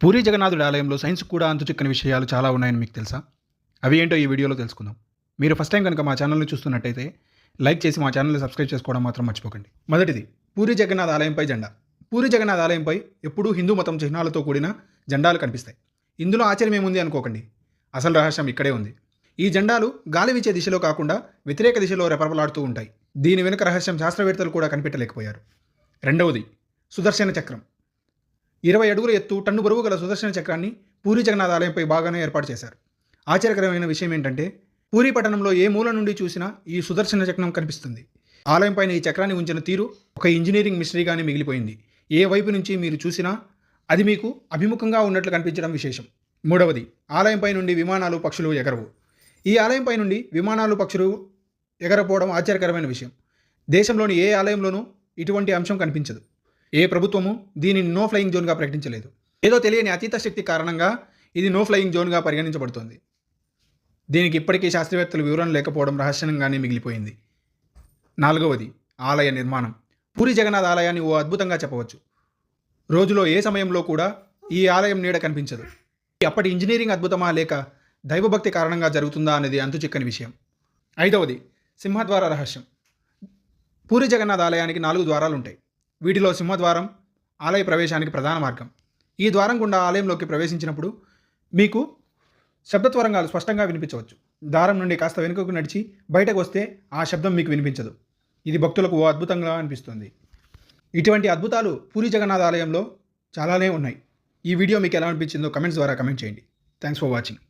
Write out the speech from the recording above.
పూరీ జగన్నాథుడి ఆలయంలో సైన్స్ కూడా అంతుచిక్కని విషయాలు చాలా ఉన్నాయని మీకు తెలుసా? అవి ఏంటో ఈ వీడియోలో తెలుసుకుందాం. మీరు ఫస్ట్ టైం కనుక మా ఛానల్ని చూస్తున్నట్టయితే లైక్ చేసి మా ఛానల్ని సబ్స్క్రైబ్ చేసుకోవడం మాత్రం మర్చిపోకండి. మొదటిది, పూరీ జగన్నాథ్ ఆలయంపై జెండా. పూరీ జగన్నాథ్ ఆలయంపై ఎప్పుడూ హిందూ మతం చిహ్నాలతో కూడిన జెండాలు కనిపిస్తాయి. ఇందులో ఆశ్చర్యం ఏముంది అనుకోకండి, అసలు రహస్యం ఇక్కడే ఉంది. ఈ జెండాలు గాలి వీచే దిశలో కాకుండా వ్యతిరేక దిశలో రెపరెపలాడుతూ ఉంటాయి. దీని వెనుక రహస్యం శాస్త్రవేత్తలు కూడా కనిపెట్టలేకపోయారు. రెండవది, సుదర్శన చక్రం. 20 అడుగుల ఎత్తు, టన్ను బరువు గల సుదర్శన చక్రాన్ని పూరీ జగన్నాథ్ ఆలయంపై బాగానే ఏర్పాటు చేశారు. ఆశ్చర్యకరమైన విషయం ఏంటంటే, పూరీ పట్టణంలో ఏ మూల నుండి చూసినా ఈ సుదర్శన చక్రం కనిపిస్తుంది. ఆలయంపైన ఈ చక్రాన్ని ఉంచిన తీరు ఒక ఇంజనీరింగ్ మిస్టరీగానే మిగిలిపోయింది. ఏ వైపు నుంచి మీరు చూసినా అది మీకు అభిముఖంగా ఉన్నట్లు కనిపించడం విశేషం. మూడవది, ఆలయంపై నుండి విమానాలు, పక్షులు ఎగరవు. ఈ ఆలయంపై నుండి విమానాలు, పక్షులు ఎగరపోవడం ఆశ్చర్యకరమైన విషయం. దేశంలోని ఏ ఆలయంలోనూ ఇటువంటి అంశం కనిపించదు. ఏ ప్రభుత్వము దీనిని నో ఫ్లయింగ్ జోన్గా ప్రకటించలేదు. ఏదో తెలియని అతీత శక్తి కారణంగా ఇది నో ఫ్లయింగ్ జోన్గా పరిగణించబడుతోంది. దీనికి ఇప్పటికీ శాస్త్రవేత్తలు వివరణ లేకపోవడం రహస్యంగానే మిగిలిపోయింది. నాలుగవది, ఆలయ నిర్మాణం. పూరీ జగన్నాథ్ ఆలయాన్ని ఓ అద్భుతంగా చెప్పవచ్చు. రోజులో ఏ సమయంలో కూడా ఈ ఆలయం నీడ కనిపించదు. అప్పటి ఇంజనీరింగ్ అద్భుతమా లేక దైవభక్తి కారణంగా జరుగుతుందా అనేది అంతుచిక్కని విషయం. ఐదవది, సింహద్వార రహస్యం. పూరీ జగన్నాథ్ ఆలయానికి 4 ద్వారాలు ఉంటాయి. వీటిలో సింహద్వారం ఆలయ ప్రవేశానికి ప్రధాన మార్గం. ఈ ద్వారం గుండా ఆలయంలోకి ప్రవేశించినప్పుడు మీకు శబ్దత్వరంగాలు స్పష్టంగా వినిపించవచ్చు. ద్వారం నుండి కాస్త వెనుకకు నడిచి బయటకు వస్తే ఆ శబ్దం మీకు వినిపించదు. ఇది భక్తులకు ఓ అద్భుతంగా అనిపిస్తుంది. ఇటువంటి అద్భుతాలు పూరీ జగన్నాథ్ ఆలయంలో చాలానే ఉన్నాయి. ఈ వీడియో మీకు ఎలా అనిపించిందో కమెంట్స్ ద్వారా కమెంట్ చేయండి. Thanks for watching.